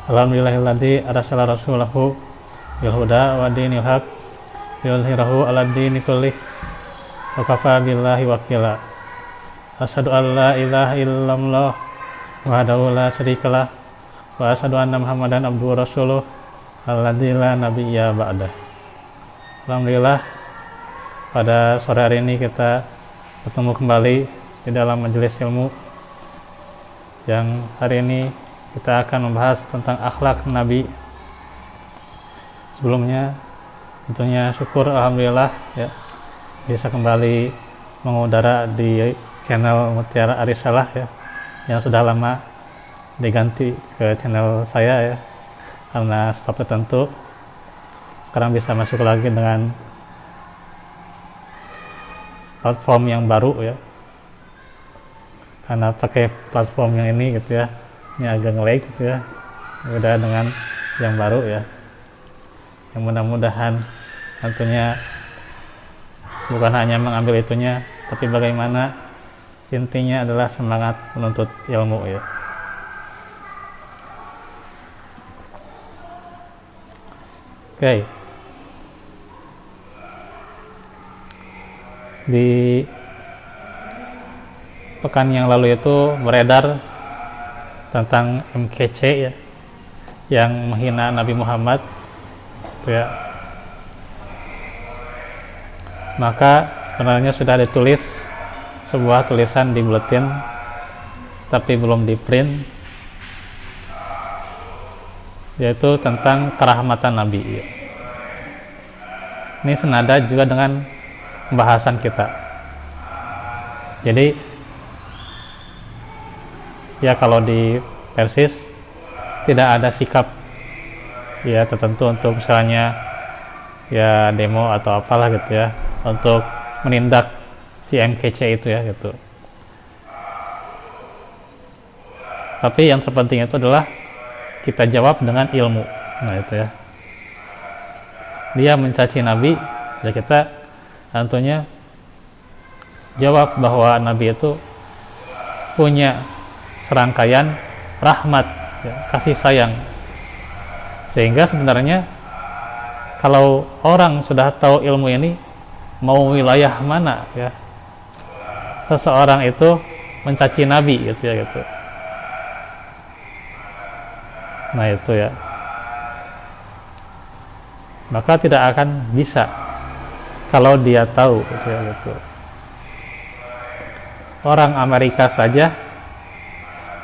Alhamdulillahilladzi arsala rasulahu bil huda wa dinil haq liyudhhirahu 'alad dini kullih wa kafaa billahi wakila. Asyhadu an la ilaha illallah wahdahu la syarikalah wa asyhadu anna Muhammadan abduhu wa rasuluh alladzi la nabiyya ba'dah. Alhamdulillah, pada sore hari ini kita bertemu kembali di dalam majelis ilmu yang hari ini kita akan membahas tentang akhlak Nabi. Sebelumnya tentunya syukur alhamdulillah ya bisa kembali mengudara di channel Mutiara Arisalah ya, yang sudah lama diganti ke channel saya ya karena sebab tertentu. Sekarang bisa masuk lagi dengan platform yang baru ya, karena pakai platform yang ini gitu ya, ini agak nge-lag gitu ya, udah dengan yang baru ya, yang mudah-mudahan tentunya bukan hanya mengambil itunya, tapi bagaimana intinya adalah semangat menuntut ilmu ya. Oke. Di pekan yang lalu itu beredar tentang MKC ya, yang menghina Nabi Muhammad gitu ya. Maka sebenarnya sudah ditulis sebuah tulisan di buletin tapi belum di print, yaitu tentang kerahmatan Nabi ya. Ini senada juga dengan pembahasan kita. Jadi ya kalau di Persis tidak ada sikap ya tertentu untuk misalnya ya demo atau apalah gitu ya untuk menindak si MKC itu ya gitu. Tapi yang terpenting itu adalah kita jawab dengan ilmu. Nah itu ya, dia mencaci Nabi ya, kita tentunya jawab bahwa Nabi itu punya serangkaian rahmat ya, kasih sayang, sehingga sebenarnya kalau orang sudah tahu ilmu ini, mau wilayah mana ya seseorang itu mencaci Nabi gitu ya gitu. Nah itu ya, maka tidak akan bisa kalau dia tahu gitu ya gitu. Orang Amerika saja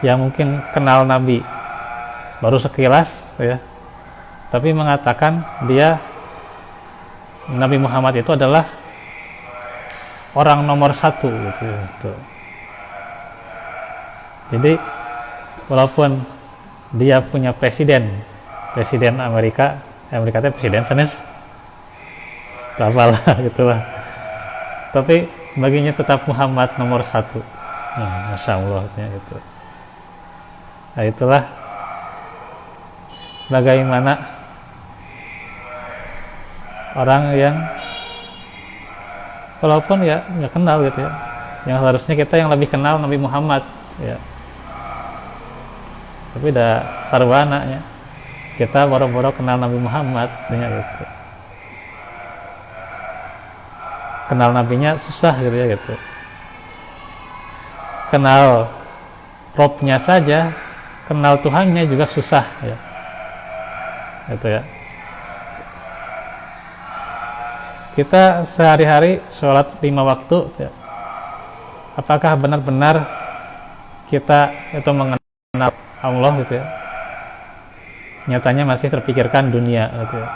yang mungkin kenal Nabi baru sekilas ya, tapi mengatakan dia Nabi Muhammad itu adalah orang nomor satu gitu, gitu. Jadi walaupun dia punya presiden Amerika itu presiden senes apalah gitulah, tapi baginya tetap Muhammad nomor satu. Nah, Masya Allah gitu. Nah itulah bagaimana orang yang walaupun ya nggak kenal gitu ya, yang harusnya kita yang lebih kenal Nabi Muhammad ya, tapi udah sarwana ya, kita boro-boro kenal Nabi Muhammad ya, gitu. Kenal nabinya susah gitu ya gitu. Kenal Robnya saja, kenal Tuhannya juga susah ya. Gitu ya. Kita sehari-hari sholat 5 waktu ya. Apakah benar-benar kita itu mengenal Allah gitu ya? Nyatanya masih terpikirkan dunia gitu ya.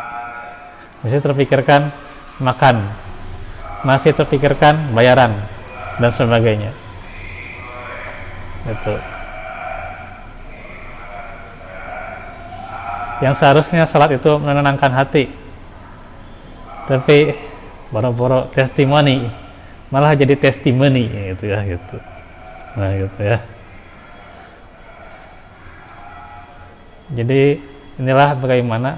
Masih terpikirkan makan, masih terpikirkan bayaran dan sebagainya. Itu. Yang seharusnya salat itu menenangkan hati, tapi boro-boro testimoni malah jadi testimoni gitu ya gitu. Nah gitu ya. Jadi inilah bagaimana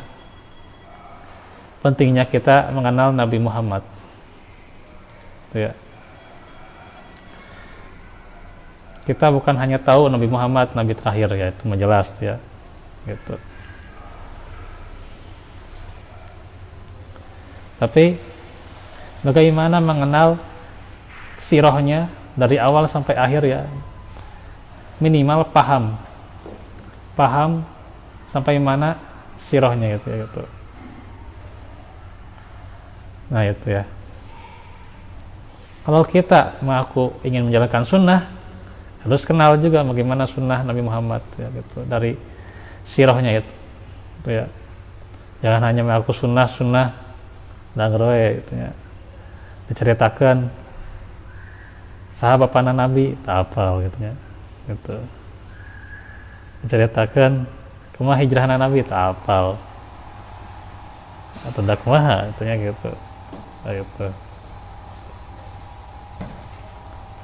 pentingnya kita mengenal Nabi Muhammad. Ya. Kita bukan hanya tahu Nabi Muhammad Nabi terakhir ya, itu menjelas ya gitu. Tapi bagaimana mengenal sirahnya dari awal sampai akhir ya, minimal paham sampai mana sirahnya gitu ya gitu. Nah itu ya. Kalau kita mengaku ingin menjalankan sunnah, harus kenal juga bagaimana sunnah Nabi Muhammad ya gitu, dari sirahnya itu ya. Jangan hanya mengaku sunnah dan roe gitu ya. Diceritakan sahabat panah Nabi tak apal gitu ya. Gitu. Diceritakan kumaha hijrah Nabi tak apal. Atau dak kumaha gitu ya gitu. Gitu.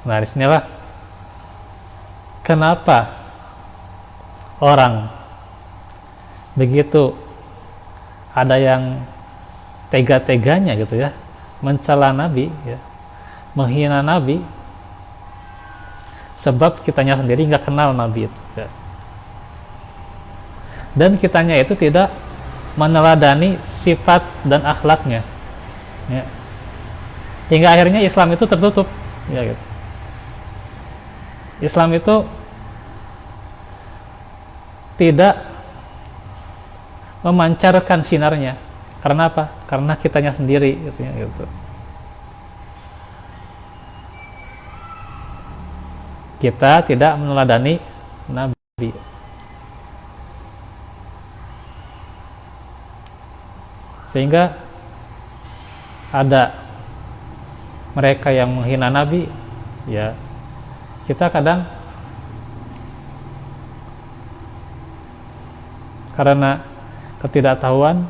Nah, disinilah kenapa orang begitu ada yang tega-teganya gitu ya, mencela Nabi ya, menghina Nabi, sebab kitanya sendiri nggak kenal Nabi itu ya. Dan kitanya itu tidak meneladani sifat dan akhlaknya ya. Hingga akhirnya Islam itu tertutup ya gitu. Islam itu tidak memancarkan sinarnya. Karena apa? Karena kitanya sendiri gitu ya gitu. Kita tidak meneladani Nabi. Sehingga ada mereka yang menghina Nabi ya, kita kadang karena ketidaktahuan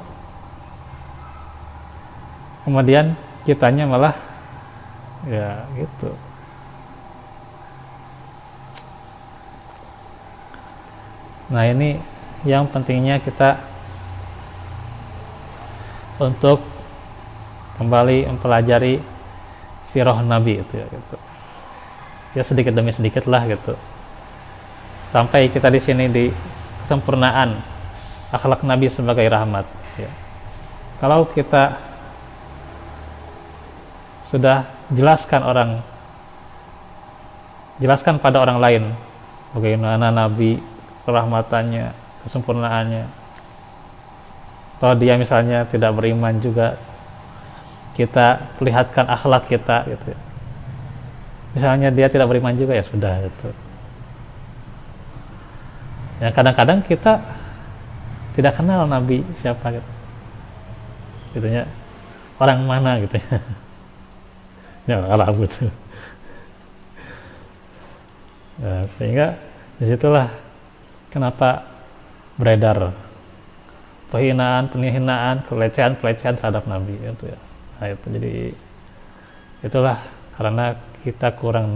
kemudian kitanya malah ya gitu. Nah ini yang pentingnya kita untuk kembali mempelajari sirah Nabi itu ya gitu. Ya sedikit demi sedikit lah gitu. Sampai kita di sini di kesempurnaan akhlak Nabi sebagai rahmat ya. Kalau kita sudah jelaskan pada orang lain bagaimana Nabi, kerahmatannya, kesempurnaannya, atau dia misalnya tidak beriman juga, kita perlihatkan akhlak kita gitu ya. Misalnya dia tidak beriman juga ya sudah gitu. Ya kadang-kadang kita tidak kenal Nabi siapa gitu. Gitunya orang mana gitu ya. Ya Arab gitu. Ya, sehingga disitulah kenapa beredar penghinaan, pelecehan terhadap Nabi itu ya. Nah, itu jadi itulah karena kita kurang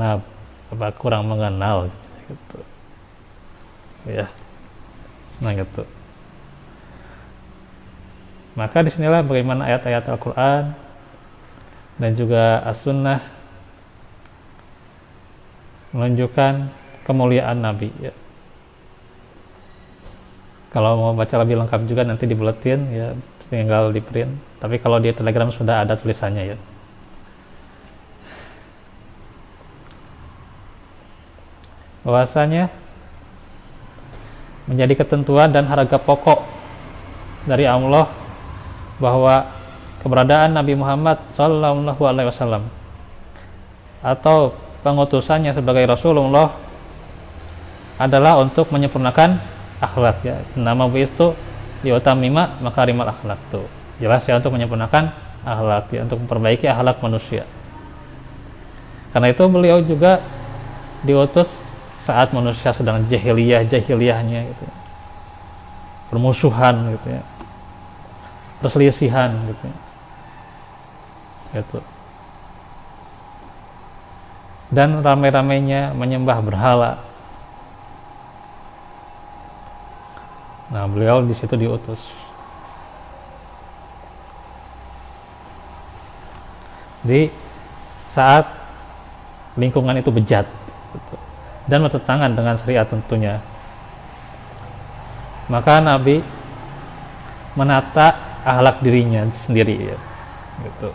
mengenal gitu. Ya. Nah gitu. Maka disinilah bagaimana ayat-ayat Al-Quran dan juga As-Sunnah menunjukkan kemuliaan Nabi ya. Kalau mau baca lebih lengkap juga nanti di buletin ya, tinggal di print. Tapi kalau di Telegram sudah ada tulisannya ya. Bahwasanya menjadi ketentuan dan harga pokok dari Allah bahwa keberadaan Nabi Muhammad SAW atau pengutusannya sebagai Rasulullah adalah untuk menyempurnakan akhlak ya. Nama itu liutamima makarimal akhlak tuh. Jelas ya, untuk menyempurnakan akhlak ya, untuk memperbaiki akhlak manusia. Karena itu beliau juga diutus saat manusia sedang jahiliyahnya gitu. Permusuhan gitu ya. Perselisihan gitu ya. Gitu. Dan ramai-ramainya menyembah berhala. Nah, beliau di situ diutus. Di saat lingkungan itu bejat gitu, dan bertentangan dengan syariat tentunya, maka Nabi menata akhlak dirinya sendiri ya. gitu.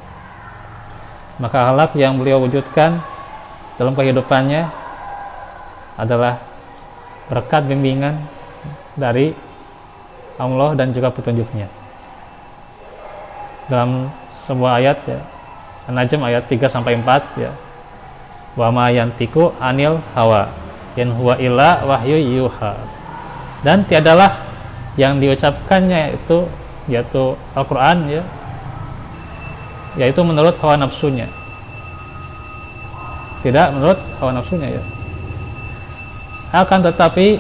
Maka akhlak yang beliau wujudkan dalam kehidupannya adalah berkat bimbingan dari Allah dan juga petunjuknya. Dalam sebuah ayat ya, An-Najm ayat 3-4 ya. Wa ma yantiqu anil hawa in huwa illa wahyu yuha. Dan tiadalah yang diucapkannya itu yaitu Al-Qur'an ya, yaitu menurut hawa nafsunya. Tidak menurut hawa nafsunya ya. Akan tetapi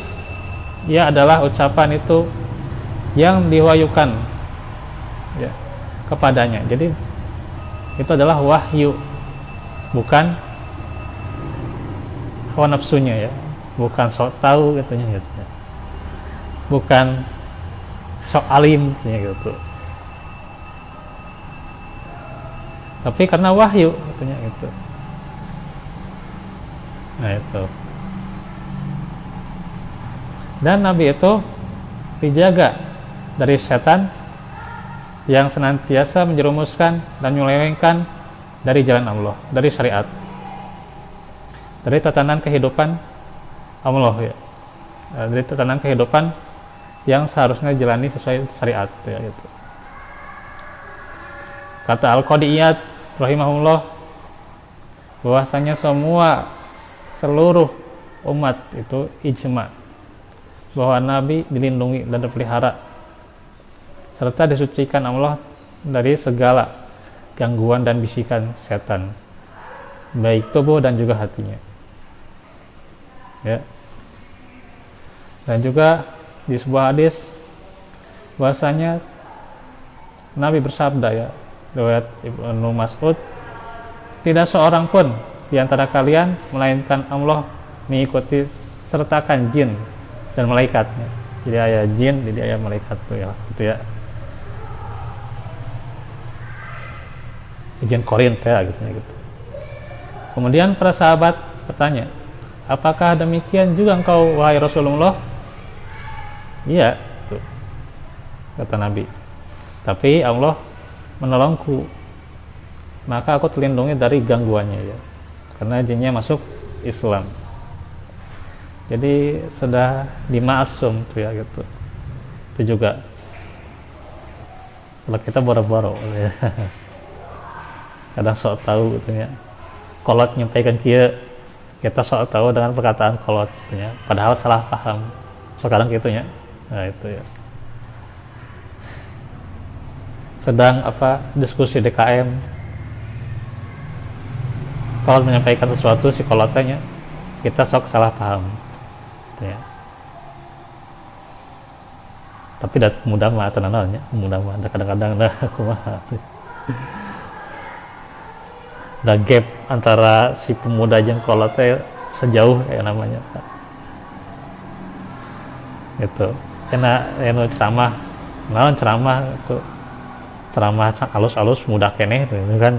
ia adalah ucapan itu yang diwahyukan ya kepadanya. Jadi itu adalah wahyu, bukan hawa nafsunya ya, bukan sok tahu katanya gitu ya. Bukan sok alim katanya gitu. Tapi karena wahyu katanya gitu. Nah itu. Dan Nabi itu dijaga dari setan yang senantiasa menjerumuskan dan menyelewengkan dari jalan Allah, dari syariat, dari tatanan kehidupan Allah ya, dari tatanan kehidupan yang seharusnya jalani sesuai syariat ya, gitu. Kata Al-Qadiyat rahimahullah bahwasanya seluruh umat itu ijma bahwa Nabi dilindungi dan dipelihara serta disucikan Allah dari segala gangguan dan bisikan setan, baik tubuh dan juga hatinya ya. Dan juga di sebuah hadis bahwasanya Nabi bersabda ya, riwayat Ibnu Mas'ud, tidak seorang pun di antara kalian melainkan Allah mengikuti sertakan jin dan malaikatnya. Jadi ayat jin, jadi ayat malaikat tuh ya, gitu ya. Jin Korin ya, gitu. Kemudian para sahabat bertanya, apakah demikian juga engkau wahai Rasulullah? Iya, tuh kata Nabi. Tapi Allah menolongku, maka aku terlindungi dari gangguannya ya, karena jinnya masuk Islam. Jadi sudah dimaksum tuh ya gitu. Itu juga kalau kita boro-boro ya. Kadang sok tahu gitu ya. Kolot nyampaikan kia, kita sok tahu dengan perkataan kolot gitu ya. Padahal salah paham. Sekarang gitu ya. Nah itu ya. Sedang diskusi DKM, kalau menyampaikan sesuatu si kolotnya kita sok salah paham gitu ya. Tapi dah mudah mah tenanalnya, mudah mah kadang-kadang dah kumaha dah gap antara si pemuda jeung kolotnya sejauh kayak namanya itu enak ceramah naon ceramah itu ceramah alus-alus mudah keneh gitu kan,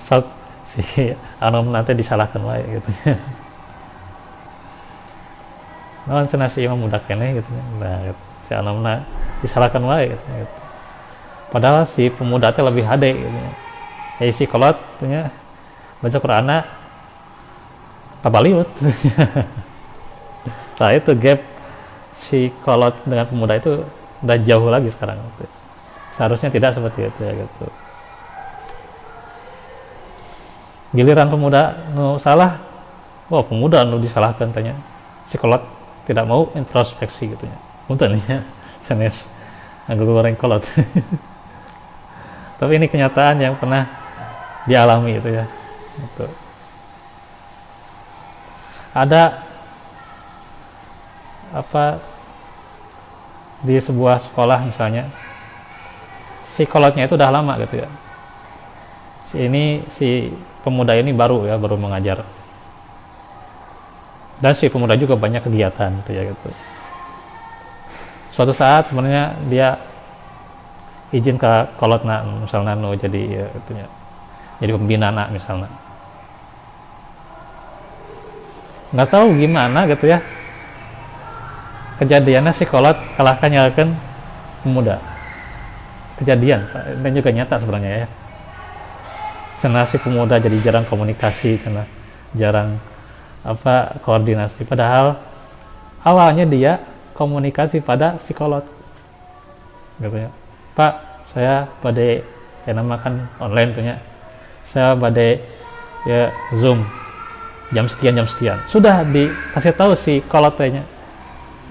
sok si anu nanti disalahkan wae gitu naon cenah si imam mudah keneh gitu nah gitu. Si anu disalahkan wae gitu. Padahal si pemuda teh lebih hade gitu. Si kolot nya baca Qur'ana pabaliut. Nah itu gap si kolot dengan pemuda itu udah jauh lagi sekarang gitu. Seharusnya tidak seperti itu ya gitu. Giliran pemuda nu salah, wah pemuda nu disalahkan tanya. Si kolot tidak mau introspeksi gitu ya. Punten ya, sanes anggo goreng kolot. Tapi ini kenyataan yang pernah dialami itu ya. Gitu. Ada di sebuah sekolah misalnya, si kolotnya itu udah lama gitu ya. Si pemuda ini baru mengajar. Dan si pemuda juga banyak kegiatan gitu ya gitu. Suatu saat sebenarnya dia izin ke kolotna misalnya jadi ya, itunya. Jadi pembina anak misalnya. Nggak tahu gimana gitu ya. Kejadiannya si kolot kalahkan nyalakan pemuda. Kejadian dan juga nyata sebenarnya ya. cenah si pemuda jadi jarang komunikasi, cenah jarang koordinasi, padahal awalnya dia komunikasi pada psikolog gitu ya. Pak, saya pada namakan online punya, saya pada ya Zoom jam sekian, sudah dikasih tahu si kolotnya,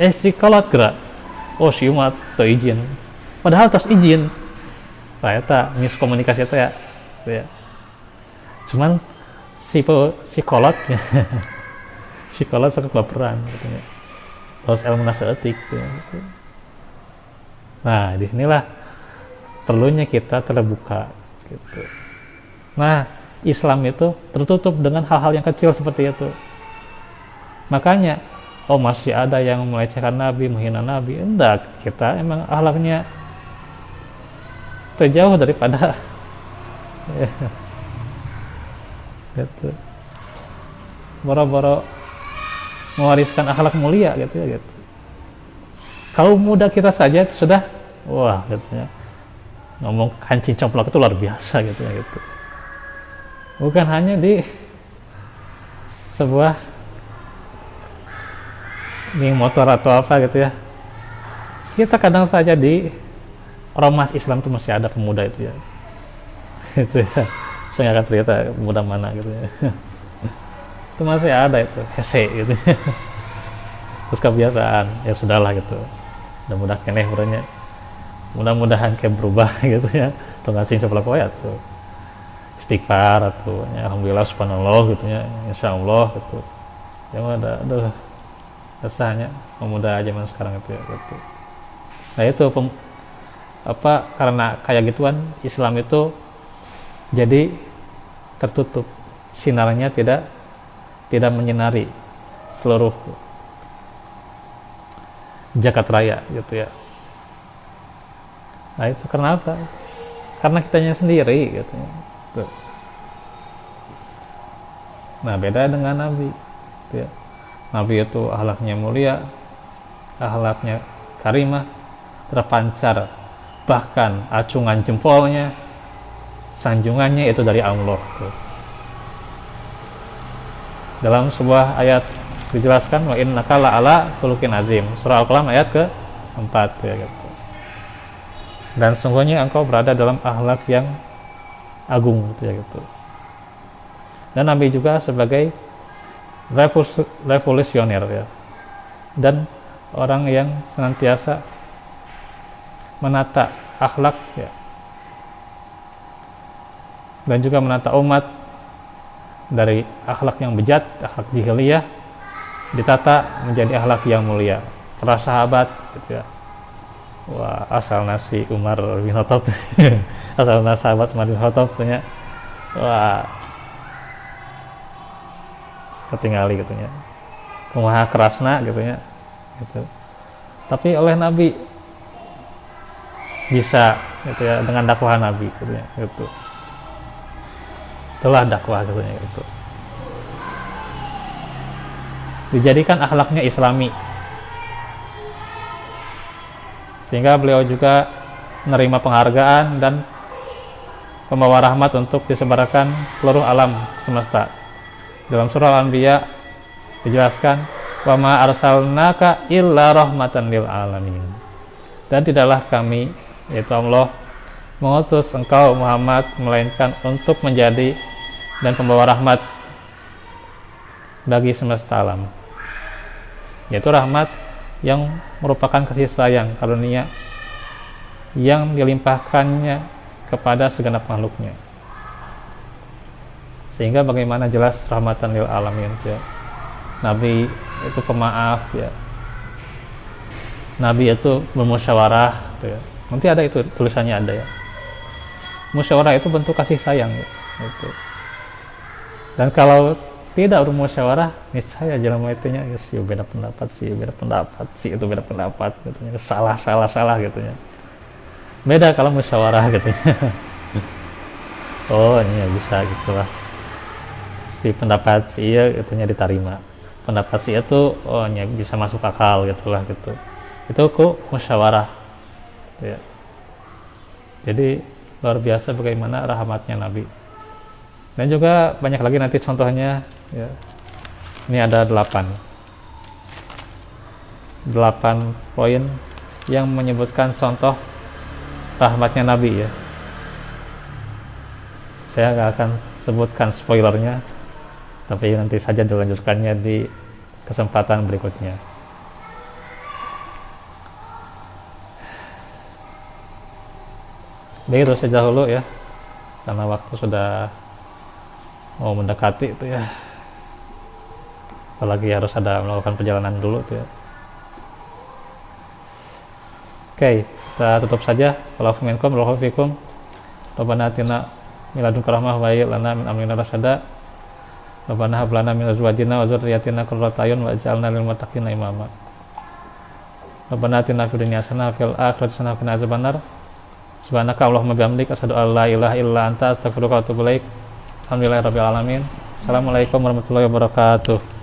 si kolot gerak, oh si umat tuh izin, padahal tos izin, nah eta miskomunikasi itu ya, cuman si kolotnya si kolot sangat baperan gitu ya, terus ilmu naseetik gitu ya. Nah disinilah perlunya kita terbuka gitu. Nah Islam itu tertutup dengan hal-hal yang kecil seperti itu. Makanya, masih ada yang melecehkan Nabi, menghina Nabi. Enggak, kita emang akhlaknya terjauh daripada gitu. Boro-boro mewariskan akhlak mulia gitu ya gitu. Kaum muda kita saja itu sudah wah gitu ya. Ngomong kancing complok itu luar biasa gitu ya gitu. Bukan hanya di sebuah motor atau apa gitu ya. Kita kadang saja di ormas Islam itu masih ada pemuda itu ya. Itu ya. Saya nggak akan cerita pemuda mana gitu ya. Itu masih ada itu, hese gitu. Terus kebiasaan, ya sudahlah gitu. Mudah-mudahan keneh berenya. Mudah-mudahan kayak berubah gitu ya. Atau ngasih coplak koya tuh. Istighfar atau ya, alhamdulillah subhanallah gitu ya, insyaallah gitu yang ada rasanya pemuda zaman sekarang itu ya gitu. Nah itu karena kayak gituan Islam itu jadi tertutup, sinarnya tidak menyinari seluruh jagat raya gitu ya. Nah itu karena apa? Karena kitanya sendiri gitu ya. Tuh. Nah beda dengan Nabi gitu ya. Nabi itu akhlaknya mulia, akhlaknya karimah, terpancar, bahkan acungan jempolnya, sanjungannya itu dari Allah tuh. Dalam sebuah ayat dijelaskan wa innaka la'ala khuluqin azim, surah Al-Qalam ayat ke-4 ya gitu. Dan sungguhnya engkau berada dalam akhlak yang agung gitu ya gitu. Dan Nabi juga sebagai revolusioner ya, dan orang yang senantiasa menata akhlak ya, dan juga menata umat dari akhlak yang bejat, akhlak jahiliyah, ditata menjadi akhlak yang mulia. Para sahabat gitu ya, wah asal nasi Umar bin Khattab asal nasi sahabat Umar bin Khattab punya wah ketinggali gitu ya, kumaha kerasna gitu ya gitu. Tapi oleh Nabi bisa gitu ya, dengan dakwah Nabi gitu ya gitu. Itulah dakwah gitu ya gitu. Dijadikan akhlaknya Islami. Sehingga beliau juga menerima penghargaan dan pembawa rahmat untuk disebarkan seluruh alam semesta. Dalam surah Al-Anbiya dijelaskan, wa ma arsalnaka illa rahmatan lil alamin. Dan tidaklah kami, yaitu Allah, mengutus engkau Muhammad melainkan untuk menjadi dan pembawa rahmat bagi semesta alam. Yaitu rahmat yang merupakan kasih sayang karunia yang dilimpahkannya kepada segenap makhluknya. Sehingga bagaimana jelas rahmatan lil alamin ya. Nabi itu pemaaf ya. Nabi itu bermusyawarah gitu ya. Nanti ada itu tulisannya ada ya. Musyawarah itu bentuk kasih sayang ya. Gitu. Dan kalau tidak bermusyawarah, niscaya jelema itunya ya sih beda pendapat sih itu beda pendapat gitu ya. Salah gitu ya. Beda kalau musyawarah gitu ya. Oh ini ya bisa gitulah. Si pendapat si iya itunya diterima, pendapat si itu bisa masuk akal gitulah gitu. Itu ku musyawarah gitu ya. Jadi luar biasa bagaimana rahmatnya Nabi Dan juga banyak lagi nanti contohnya ya. Ini ada 8 poin yang menyebutkan contoh rahmatnya Nabi ya. Saya nggak akan sebutkan spoilernya, tapi nanti saja dilanjutkannya di kesempatan berikutnya. Begitu saja dulu ya, karena waktu sudah mau mendekati itu ya, apalagi harus ada melakukan perjalanan dulu tuh ya. Oke, kita tutup saja. Walafu minkum wallahu fikum. Rabbana atina min ladunka rahmah wa hayyi lana min amrina rasyada. Rabbana hab lana min azwajina wa dzurriyyatina qurrata a'yun waj'alna lil muttaqina imama. Rabbana atina fid dunya hasanah wa fil akhirati hasanah wa qina azabannar. Subhanaka Allahumma bihamdika asyhadu an la ilaha illa anta astaghfiruka wa atubu ilaik. Alhamdulillahirabbil alamin. Assalamualaikum warahmatullahi wabarakatuh.